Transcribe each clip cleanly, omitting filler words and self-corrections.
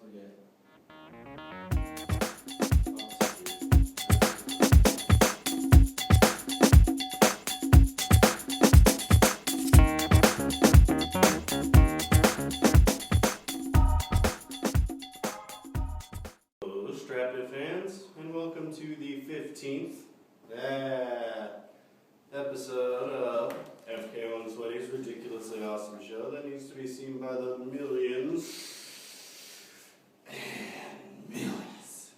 forget. Hello, Strapya fans, and welcome to the 15th episode of FK1 Sweaty's ridiculously awesome show that needs to be seen by the millions and millions.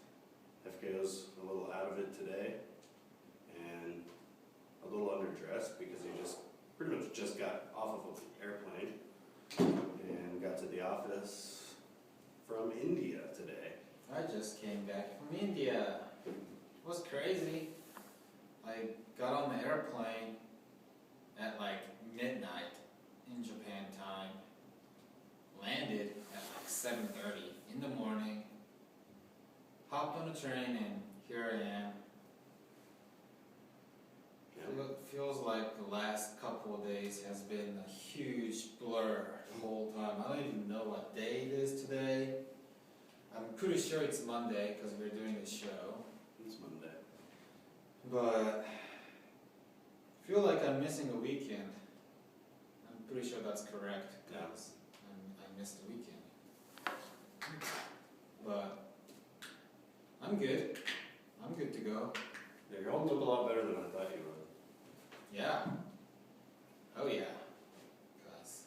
FKO's a little out of it today and a little underdressed because he pretty much just got off of an airplane and got to the office from India today. I just came back from India. It was crazy. I got on the airplane at like midnight in Japan time. Landed at like 7:30 in the morning. Hopped on a train and here I am. Feels like the last couple of days has been a huge blur the whole time. I don't even know what day it is today. I'm pretty sure it's Monday because we're doing this show. It's Monday. But I feel like I'm missing a weekend. I'm pretty sure that's correct because I missed the weekend. But I'm good. I'm good to go. Yeah, you're holding up a lot better than I thought you would. Yeah. Oh yeah. Cause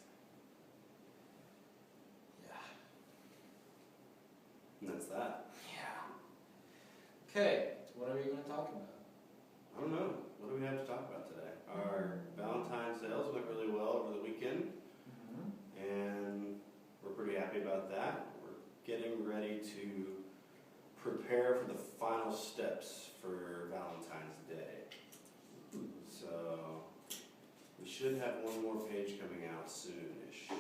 yeah. And that's that. Yeah. Okay. What are we going to talk about? I don't know. What do we have to talk about today? Our Valentine's sales went really well over the weekend, and we're pretty happy about that. We're getting ready to prepare for the final steps for Valentine's Day. So we should have one more page coming out soonish.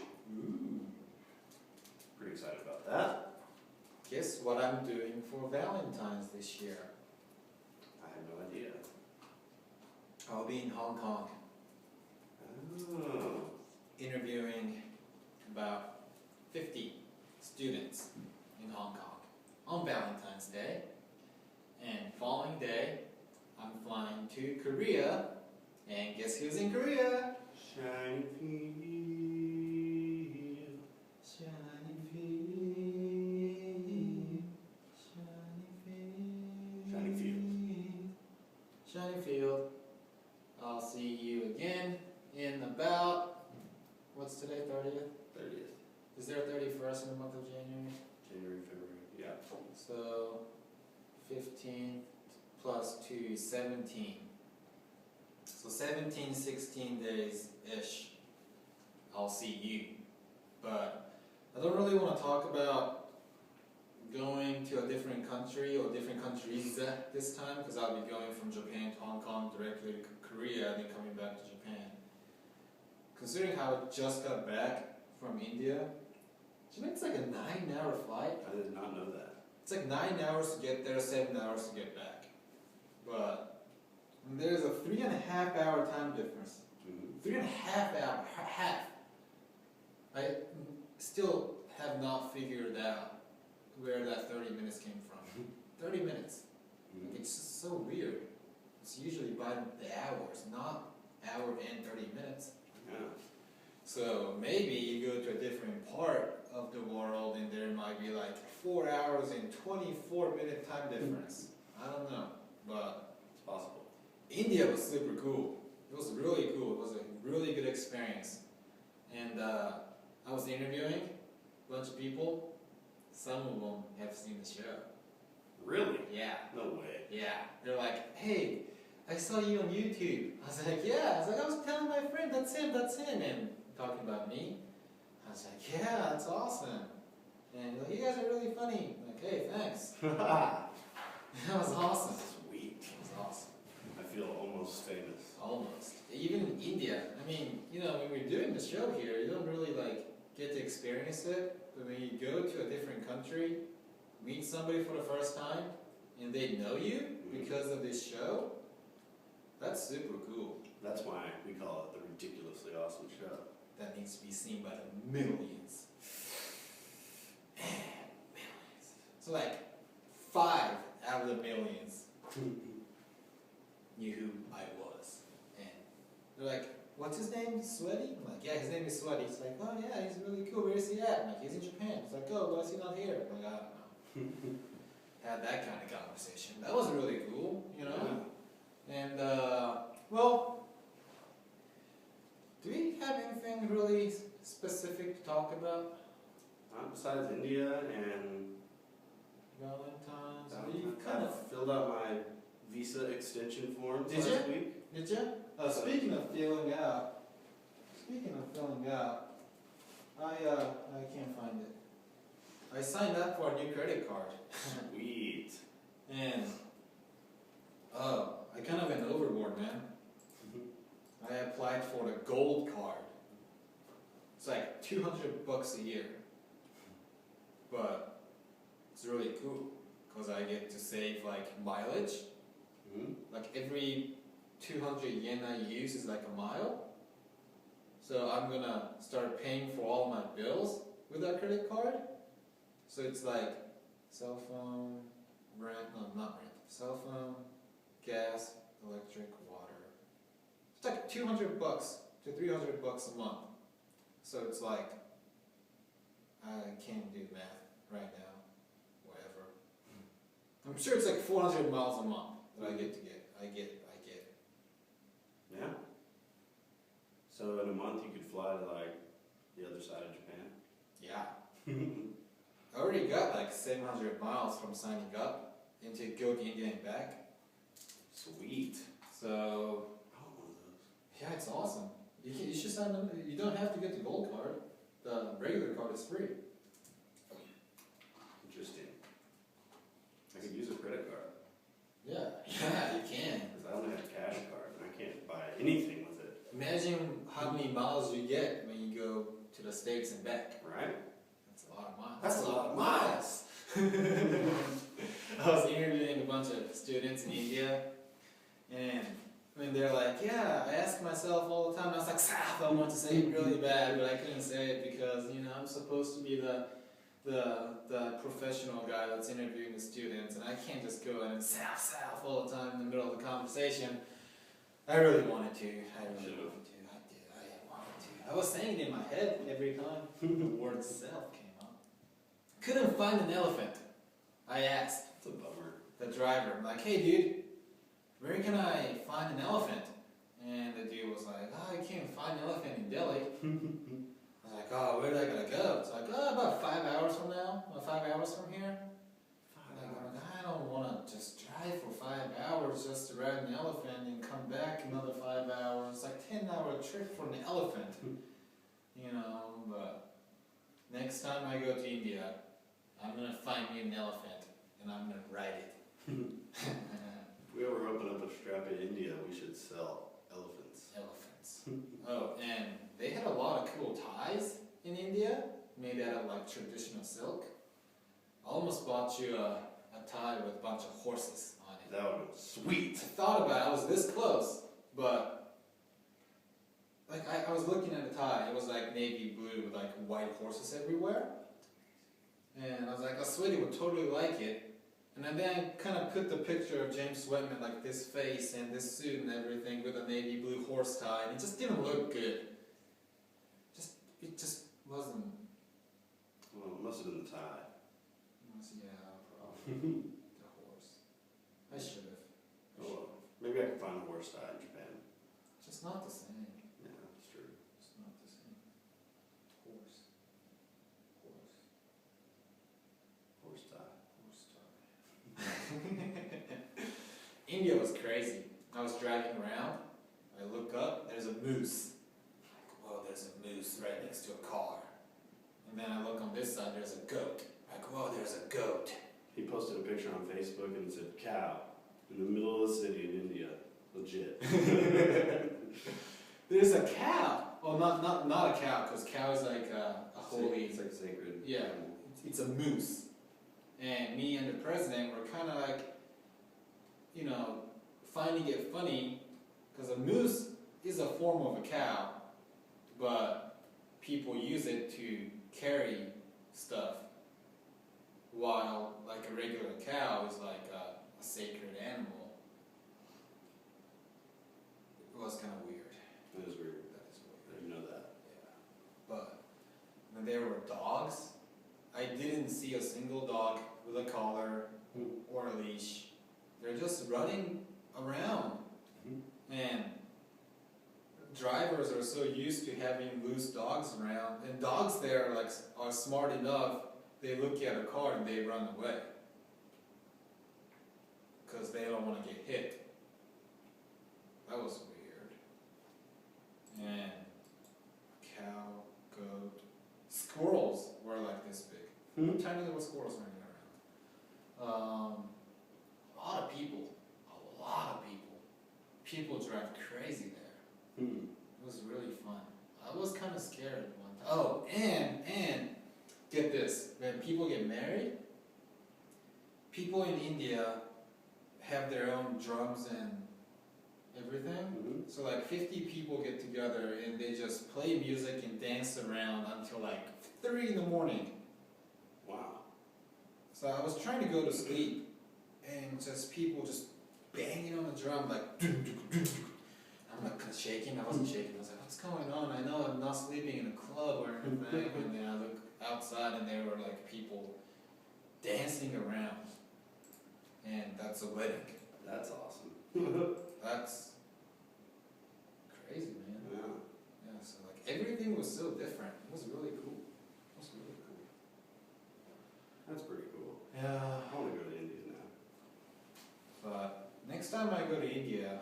Pretty excited about that. Guess what I'm doing for Valentine's this year? I have no idea. I'll be in Hong Kong Oh. interviewing about 50 students in Hong Kong on Valentine's Day. And following day, I'm flying to Korea. And guess who's in Korea? Shiny field. Shiny field. Shiny field. Shiny field. I'll see you again in about, what's today, 30th? 30th. Is there a 31st in the month of January? January, February. Yeah. So 15 plus 2 is 17. So 17, 16 days-ish, I'll see you. But I don't really want to talk about going to a different country or different countries this time because I'll be going from Japan to Hong Kong directly to Korea and then coming back to Japan. Considering how I just got back from India, do you know it's like a 9-hour flight? I did not know that. It's like 9 hours to get there, 7 hours to get back. But there's a 3.5 hour time difference. 3.5 hour, half. I still have not figured out where that 30 minutes came from. 30 minutes. It's just so weird. It's usually by the hours, not hour and 30 minutes. Yeah. So maybe you go to a different part of the world and there might be like 4 hours and 24-minute time difference. I don't know, but It's possible. India was super cool. It was really cool. It was a really good experience. And I was interviewing a bunch of people. Some of them have seen the show. Really? Yeah. No way. Yeah. They're like, hey, I saw you on YouTube. I was like, yeah. I was telling my friend, that's him. And talking about me. I was like, yeah, that's awesome. And like, you guys are really funny. I'm like, hey, thanks. That was awesome. Sweet. It was awesome. I feel almost famous. Almost. Even in India. I mean, when we're doing the show here, you don't really get to experience it. But when you go to a different country, meet somebody for the first time, and they know you because of this show, that's super cool. That's why we call it the ridiculously awesome show. That needs to be seen by the millions and millions. So like 5 out of the millions knew who I was. And they're like, what's his name? Sweaty? I'm like, yeah, his name is Sweaty. It's like, oh yeah, he's really cool. Where is he at? I'm like, he's in Japan. It's like, oh, why is he not here? I'm like, I don't know. Had that kind of conversation. That was really cool, you know? Yeah. And, well, do we have anything really specific to talk about? Besides India and Valentine's? I kind of filled out my visa extension forms Did last week. Did you? Speaking of filling out, I can't find it. I signed up for a new credit card. Sweet. And, I kind of went overboard, man. I applied for the gold card. It's like $200 a year. But it's really cool because I get to save like mileage. Like every 200 yen I use is like a mile. So I'm gonna start paying for all my bills with that credit card. So it's like cell phone, cell phone, gas, electric, water. It's like $200 to $300 a month. So it's like, I can't do math right now, whatever. I'm sure it's like 400 miles a month that I get. Yeah. So in a month you could fly to like the other side of Japan? Yeah. I already got like 700 miles from signing up and to go to India and back. Sweet. So, I want one of those. yeah, it's awesome. You should sign up. You don't have to get the gold card. The regular card is free. Interesting. I could use a credit card. Yeah, you can. Because I only have a cash card and I can't buy anything with it. Imagine how many miles you get when you go to the States and back. Right? That's a lot of miles. That's a lot of miles. I was interviewing a bunch of students in India, and when they're like, yeah, I ask myself all the time, I was like, I want to say it really bad, but I couldn't say it because, you know, I'm supposed to be the professional guy that's interviewing the students, and I can't just go in and south all the time in the middle of the conversation. I really wanted to. I did. I was saying it in my head every time the word self came up. Couldn't find an elephant. I asked It's a bummer. the driver, I'm like, hey dude, where can I find an elephant? And the dude was like, oh, you can't find an elephant in Delhi. I was like, oh, where I gotta go? It's like, oh, about 5 hours from now, or 5 hours from here. I don't want to just drive for 5 hours just to ride an elephant and come back another 5 hours. It's like 10-hour trip for an elephant, you know. But next time I go to India, I'm gonna find me an elephant and I'm gonna ride it. If we ever open up a Strapya India, we should sell elephants. Oh, and they had a lot of cool ties in India, made out of like traditional silk. I almost bought you a tie with a bunch of horses on it. That would have been sweet. I thought about it, I was this close, but like I was looking at the tie, it was like navy blue with like white horses everywhere. And I was like, Sweaty would totally like it. And then I kind of put the picture of James Sweatman, like this face and this suit and everything with a navy blue horse tie, and it just didn't look good. It just wasn't. Well, it must have been the tie. Yeah, probably. The horse. I should have. Oh well. Maybe I can find a horse tie in Japan. Just not the same. Yeah, that's true. It's not the same. Horse. Horse tie. India was crazy. I was driving around. I look up. There's a moose. Like, whoa, there's a moose right next to a car. And then I look on this side. There's a goat. Like, whoa, there's a goat. He posted a picture on Facebook and it said cow in the middle of the city in India. Legit. There's a cow. Well, not a cow, because cow is like a holy. It's like sacred. Yeah, it's a moose. And me and the president were kind of like, you know, finding it funny, because a moose is a form of a cow, but people use it to carry stuff, while like a regular cow is like a sacred animal. It was kind of weird. It is weird. That is weird. I didn't know that. Yeah. But when there were dogs, I didn't see a single dog with a collar or a leash. They're just running around. And drivers are so used to having loose dogs around, and dogs there are smart enough. They look at a car and they run away because they don't want to get hit. That was weird. And cow, goat, squirrels were like this big. Tiny little squirrels running around. A lot of people. People drive crazy there. It was really fun. I was kind of scared at one time. Oh, and get this. When people get married, people in India have their own drums and everything. So like 50 people get together and they just play music and dance around until like 3 in the morning. Wow. So I was trying to go to sleep and just people just banging on the drum like I'm like shaking. I wasn't shaking. I was like, what's going on? I know I'm not sleeping in a club or anything. And then I look outside and there were like people dancing around. And that's a wedding. That's awesome. That's crazy, man. Yeah. Yeah, so like everything was so different. It was really cool. That's pretty cool. Yeah. I want to go to India now. But next time I go to India,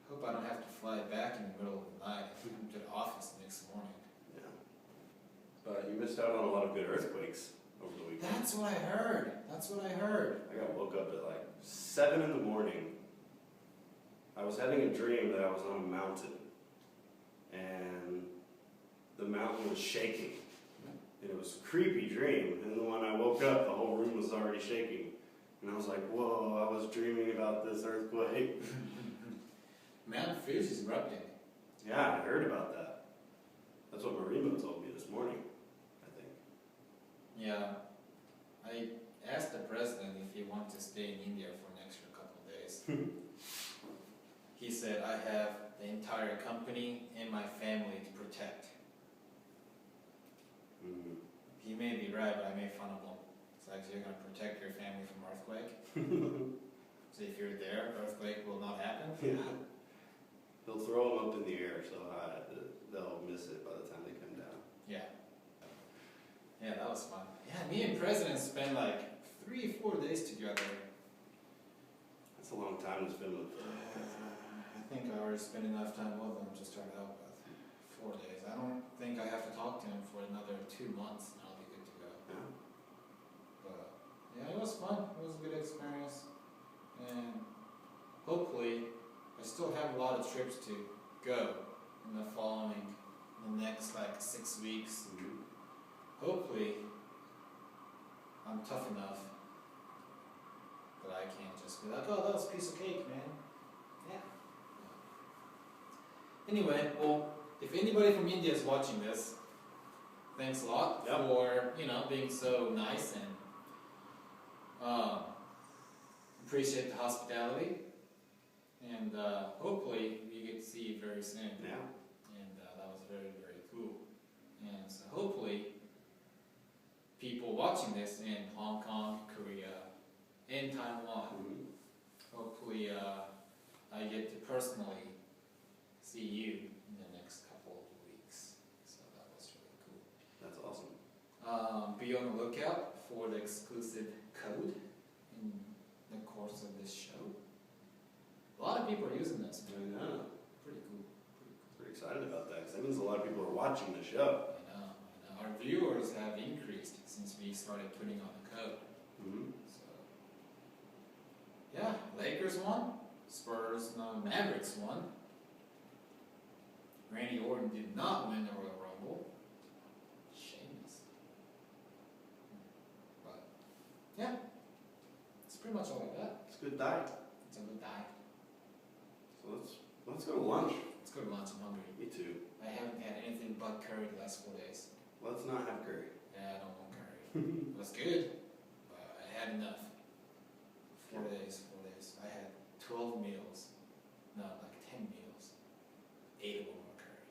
hope I don't have to fly back in the middle of the night and come to the office the next morning. Yeah. But you missed out on a lot of good earthquakes over the weekend. That's what I heard. I got woke up at like 7 in the morning. I was having a dream that I was on a mountain. And the mountain was shaking. And it was a creepy dream. And then when I woke up, the whole room was already shaking. And I was like, whoa, I was dreaming about this earthquake. Mount Fuji is erupting. Yeah, I heard about that. That's what Marimo told me this morning, I think. Yeah. I asked the president if he wanted to stay in India for an extra couple of days. He said, I have the entire company and my family to protect. He may be right, but I made fun of him. It's like, you're going to protect your family from earthquake? So if you're there, earthquake will not happen? Yeah. They'll throw them up in the air so high that they'll miss it by the time they come down. Yeah. Yeah, that was fun. Yeah, me and President spent like 3-4 days together. That's a long time to spend with I think I already spent enough time with him to start out with. 4 days. I don't think I have to talk to him for another 2 months and I'll be good to go. Yeah. But yeah, it was fun. It was a good experience. And hopefully I still have a lot of trips to go in the next like 6 weeks. Hopefully I'm tough enough that I can't just be like, oh, that was a piece of cake, man. Yeah. Anyway, well, if anybody from India is watching this, thanks a lot for, being so nice and appreciate the hospitality. And hopefully we get to see you very soon. Yeah. And that was very, very cool. And so hopefully people watching this in Hong Kong, Korea, and Taiwan, hopefully I get to personally see you in the next couple of weeks. So that was really cool. That's awesome. Be on the lookout for the exclusive code in the course of this show. A lot of people are using this. Yeah. Pretty cool. Pretty excited about that because that means a lot of people are watching the show. I know. Our viewers have increased since we started putting on the code. So, yeah, Lakers won. Mavericks won. Randy Orton did not win the Royal Rumble. Shameless. But, yeah, that's pretty much all I got. It's a good diet. It's a good diet. So let's go to lunch. Let's go to lunch. I'm hungry. Me too. I haven't had anything but curry the last 4 days. Let's not have curry. Yeah, I don't want curry. It was good, but I had enough. 4 days. I had 12 meals, not like 10 meals. 8 of them were curry.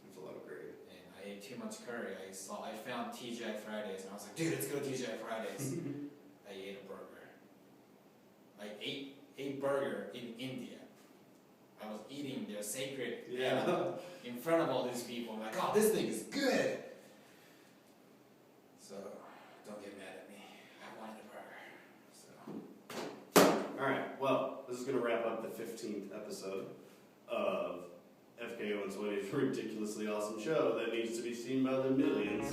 That's a lot of gravy. And I ate too much curry. I found TGI Fridays, and I was like, dude, let's go to TGI Fridays. I ate a burger. I ate a burger in India. I was eating their sacred animal in front of all these people. I'm like, oh, this thing is good. So, don't get mad at me. I wanted a burger. So. Alright, well, this is going to wrap up the 15th episode of FKO and Sweaty's ridiculously awesome show that needs to be seen by the millions.